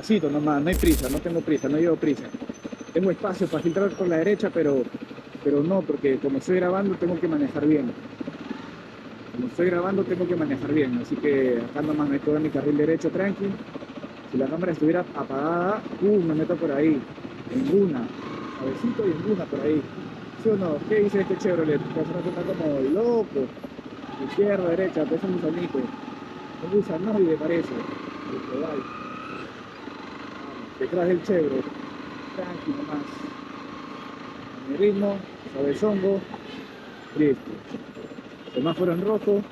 despacito nomás, no hay prisa, no tengo prisa, no llevo prisa. Tengo espacio para filtrar por la derecha, pero no, porque como estoy grabando tengo que manejar bien. Como estoy grabando tengo que manejar bien, así que acá nomás me quedo en mi carril derecho tranqui. Si la cámara estuviera apagada, me meto por ahí, en una, suavecito y en una por ahí. ¿Sí o no? ¿Qué dice este Chevrolet? Que hace rato está como loco. Izquierda, derecha, parece un gusanito. Un gusanoide parece. Vale. Detrás del Chevrolet, tranqui nomás. A mi ritmo, suavezongo, listo. Semáforo en rojo,